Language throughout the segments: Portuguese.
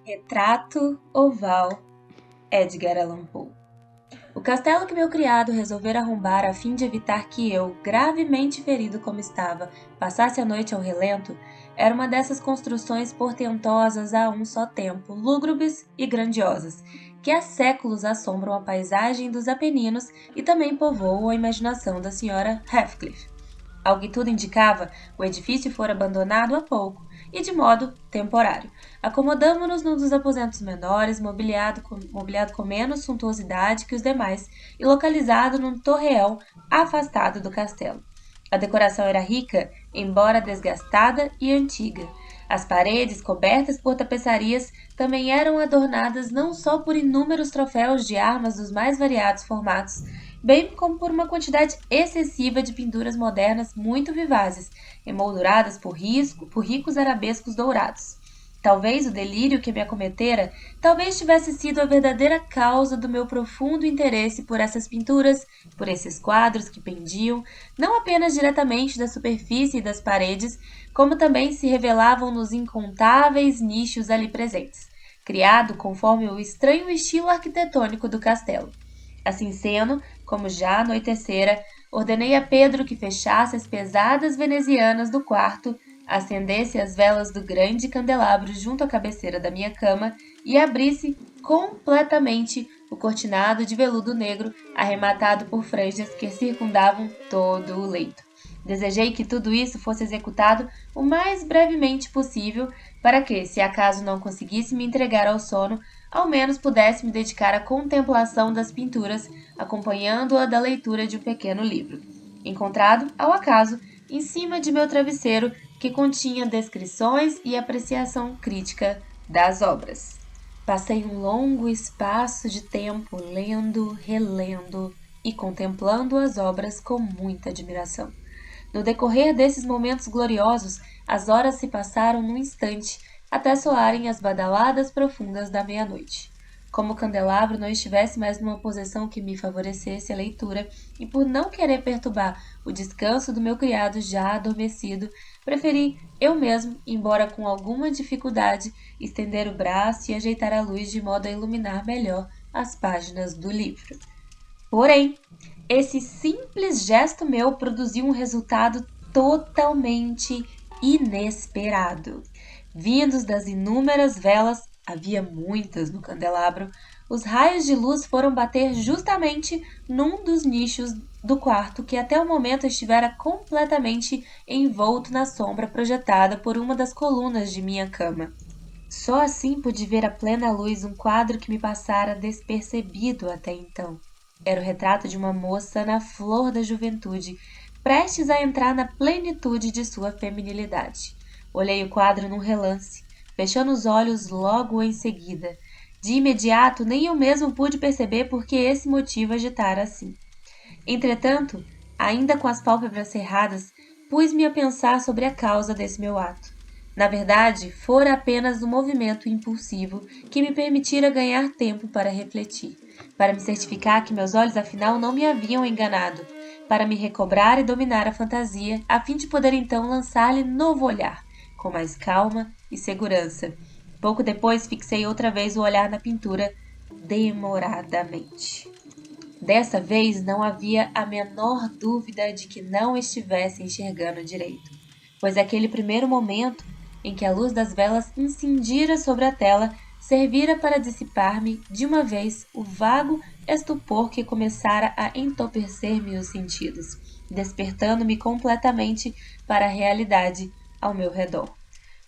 Retrato Oval, Edgar Allan Poe. O castelo que meu criado resolvera arrombar a fim de evitar que eu, gravemente ferido como estava, passasse a noite ao relento, era uma dessas construções portentosas a um só tempo, lúgubres e grandiosas, que há séculos assombram a paisagem dos Apeninos e também povoam a imaginação da senhora Heathcliff. Ao que tudo indicava, o edifício fora abandonado há pouco, e de modo temporário. Acomodamo-nos num dos aposentos menores, mobiliado com menos suntuosidade que os demais, e localizado num torreão afastado do castelo. A decoração era rica, embora desgastada e antiga. As paredes, cobertas por tapeçarias, também eram adornadas não só por inúmeros troféus de armas dos mais variados formatos, bem como por uma quantidade excessiva de pinturas modernas muito vivazes, emolduradas por ricos arabescos dourados. Talvez o delírio que me acometera, talvez tivesse sido a verdadeira causa do meu profundo interesse por essas pinturas, por esses quadros que pendiam, não apenas diretamente da superfície e das paredes, como também se revelavam nos incontáveis nichos ali presentes, criado conforme o estranho estilo arquitetônico do castelo. Assim sendo, como já anoitecera, ordenei a Pedro que fechasse as pesadas venezianas do quarto, acendesse as velas do grande candelabro junto à cabeceira da minha cama e abrisse completamente o cortinado de veludo negro arrematado por franjas que circundavam todo o leito. Desejei que tudo isso fosse executado o mais brevemente possível, para que, se acaso não conseguisse me entregar ao sono, ao menos pudesse me dedicar à contemplação das pinturas, acompanhando-a da leitura de um pequeno livro, encontrado, ao acaso, em cima de meu travesseiro, que continha descrições e apreciação crítica das obras. Passei um longo espaço de tempo lendo, relendo e contemplando as obras com muita admiração. No decorrer desses momentos gloriosos, as horas se passaram num instante, até soarem as badaladas profundas da meia-noite. Como o candelabro não estivesse mais numa posição que me favorecesse a leitura, e por não querer perturbar o descanso do meu criado já adormecido, preferi eu mesmo, embora com alguma dificuldade, estender o braço e ajeitar a luz de modo a iluminar melhor as páginas do livro. Porém, esse simples gesto meu produziu um resultado totalmente inesperado. Vindos das inúmeras velas, havia muitas no candelabro, os raios de luz foram bater justamente num dos nichos do quarto que até o momento estivera completamente envolto na sombra projetada por uma das colunas de minha cama. Só assim pude ver à plena luz um quadro que me passara despercebido até então. Era o retrato de uma moça na flor da juventude, prestes a entrar na plenitude de sua feminilidade. Olhei o quadro num relance, fechando os olhos logo em seguida. De imediato, nem eu mesmo pude perceber por que esse motivo agitara assim. Entretanto, ainda com as pálpebras cerradas, pus-me a pensar sobre a causa desse meu ato. Na verdade, fora apenas um movimento impulsivo que me permitira ganhar tempo para refletir, para me certificar que meus olhos afinal não me haviam enganado, para me recobrar e dominar a fantasia, a fim de poder então lançar-lhe novo olhar, com mais calma e segurança. Pouco depois fixei outra vez o olhar na pintura, demoradamente. Dessa vez não havia a menor dúvida de que não estivesse enxergando direito, pois aquele primeiro momento em que a luz das velas incindira sobre a tela servira para dissipar-me de uma vez o vago estupor que começara a entorpecer-me os sentidos, despertando-me completamente para a realidade ao meu redor.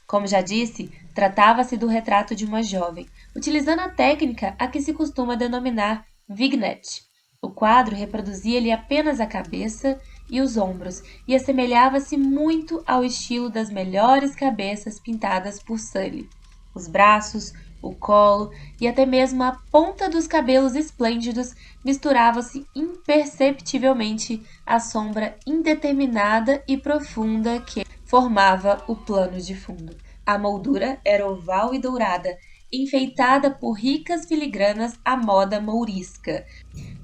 Como já disse, tratava-se do retrato de uma jovem, utilizando a técnica a que se costuma denominar vignette. O quadro reproduzia-lhe apenas a cabeça e os ombros e assemelhava-se muito ao estilo das melhores cabeças pintadas por Sully. Os braços, o colo e até mesmo a ponta dos cabelos esplêndidos misturavam-se imperceptivelmente à sombra indeterminada e profunda que formava o plano de fundo. A moldura era oval e dourada, enfeitada por ricas filigranas à moda mourisca.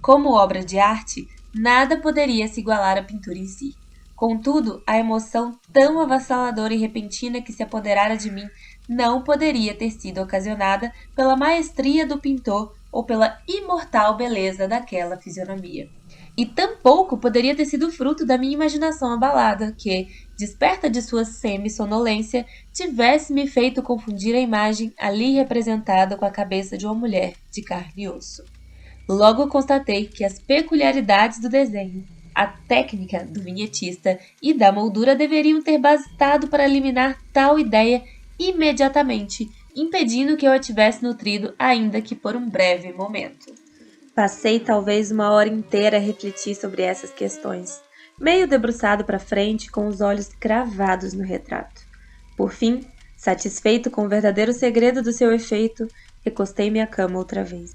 Como obra de arte, nada poderia se igualar à pintura em si. Contudo, a emoção tão avassaladora e repentina que se apoderara de mim não poderia ter sido ocasionada pela maestria do pintor ou pela imortal beleza daquela fisionomia. E tampouco poderia ter sido fruto da minha imaginação abalada, que, desperta de sua semi-sonolência, tivesse me feito confundir a imagem ali representada com a cabeça de uma mulher de carne e osso. Logo constatei que as peculiaridades do desenho, a técnica do vinhetista e da moldura deveriam ter bastado para eliminar tal ideia imediatamente, impedindo que eu a tivesse nutrido ainda que por um breve momento. Passei talvez uma hora inteira a refletir sobre essas questões, meio debruçado para frente com os olhos cravados no retrato. Por fim, satisfeito com o verdadeiro segredo do seu efeito, recostei-me à cama outra vez.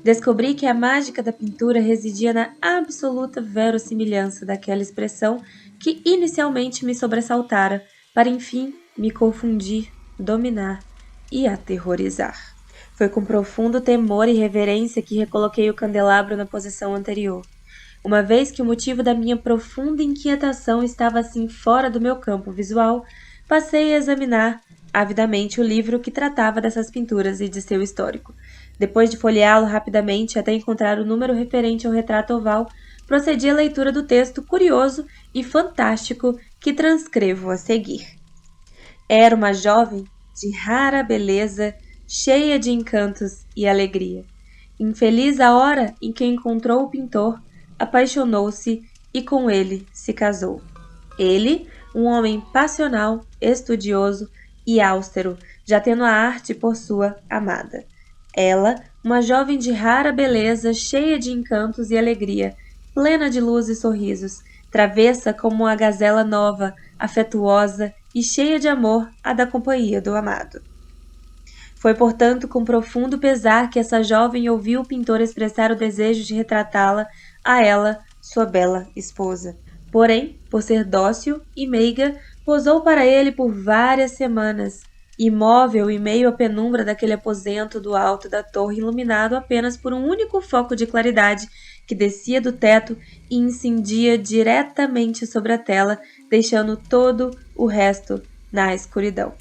Descobri que a mágica da pintura residia na absoluta verossimilhança daquela expressão que inicialmente me sobressaltara, para enfim me confundir, dominar e aterrorizar. Foi com profundo temor e reverência que recoloquei o candelabro na posição anterior. Uma vez que o motivo da minha profunda inquietação estava assim fora do meu campo visual, passei a examinar avidamente o livro que tratava dessas pinturas e de seu histórico. Depois de folheá-lo rapidamente até encontrar o número referente ao retrato oval, procedi à leitura do texto curioso e fantástico que transcrevo a seguir. Era uma jovem de rara beleza, cheia de encantos e alegria. Infeliz a hora em que encontrou o pintor, apaixonou-se e com ele se casou. Ele, um homem passional, estudioso e austero, já tendo a arte por sua amada. Ela, uma jovem de rara beleza, cheia de encantos e alegria, plena de luz e sorrisos, travessa como a gazela nova, afetuosa e cheia de amor à da companhia do amado. Foi, portanto, com profundo pesar que essa jovem ouviu o pintor expressar o desejo de retratá-la a ela, sua bela esposa. Porém, por ser dócil e meiga, posou para ele por várias semanas, imóvel em meio à penumbra daquele aposento do alto da torre, iluminado apenas por um único foco de claridade que descia do teto e incendia diretamente sobre a tela, deixando todo o resto na escuridão.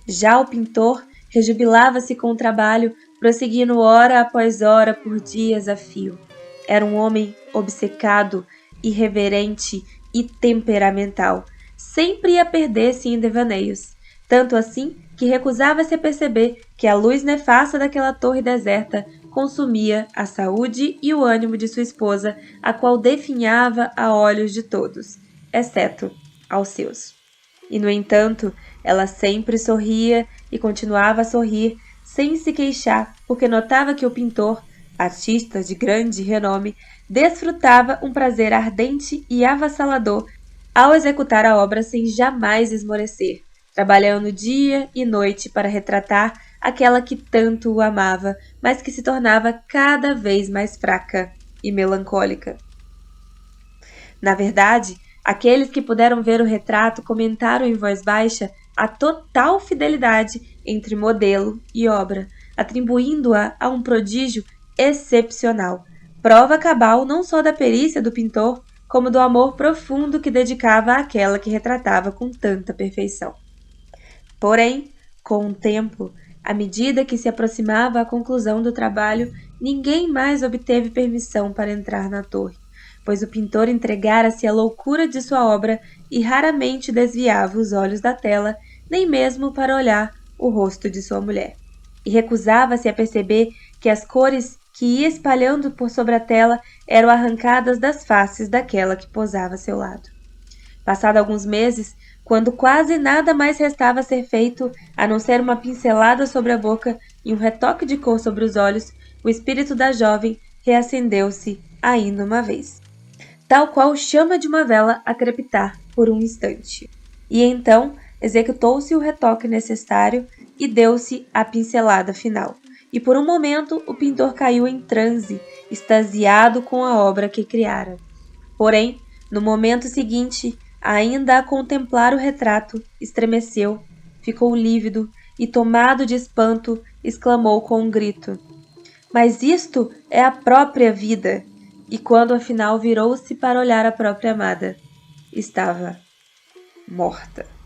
Já o pintor rejubilava-se com o trabalho, prosseguindo hora após hora por dias a fio. Era um homem obcecado, irreverente e temperamental. Sempre ia perder-se em devaneios. Tanto assim que recusava-se a perceber que a luz nefasta daquela torre deserta consumia a saúde e o ânimo de sua esposa, a qual definhava a olhos de todos, exceto aos seus. E, no entanto, ela sempre sorria e continuava a sorrir, sem se queixar, porque notava que o pintor, artista de grande renome, desfrutava um prazer ardente e avassalador ao executar a obra sem jamais esmorecer, trabalhando dia e noite para retratar aquela que tanto o amava, mas que se tornava cada vez mais fraca e melancólica. Na verdade, aqueles que puderam ver o retrato comentaram em voz baixa a total fidelidade entre modelo e obra, atribuindo-a a um prodígio excepcional, prova cabal não só da perícia do pintor, como do amor profundo que dedicava àquela que retratava com tanta perfeição. Porém, com o tempo, à medida que se aproximava a conclusão do trabalho, ninguém mais obteve permissão para entrar na torre, pois o pintor entregara-se à loucura de sua obra e raramente desviava os olhos da tela, nem mesmo para olhar o rosto de sua mulher. E recusava-se a perceber que as cores que ia espalhando por sobre a tela eram arrancadas das faces daquela que posava a seu lado. Passado alguns meses, quando quase nada mais restava a ser feito, a não ser uma pincelada sobre a boca e um retoque de cor sobre os olhos, o espírito da jovem reacendeu-se ainda uma vez, tal qual chama de uma vela a crepitar por um instante. E então executou-se o retoque necessário e deu-se a pincelada final. E por um momento o pintor caiu em transe, extasiado com a obra que criara. Porém, no momento seguinte, ainda a contemplar o retrato, estremeceu, ficou lívido e, tomado de espanto, exclamou com um grito: "Mas isto é a própria vida!" E quando afinal virou-se para olhar a própria amada, estava morta.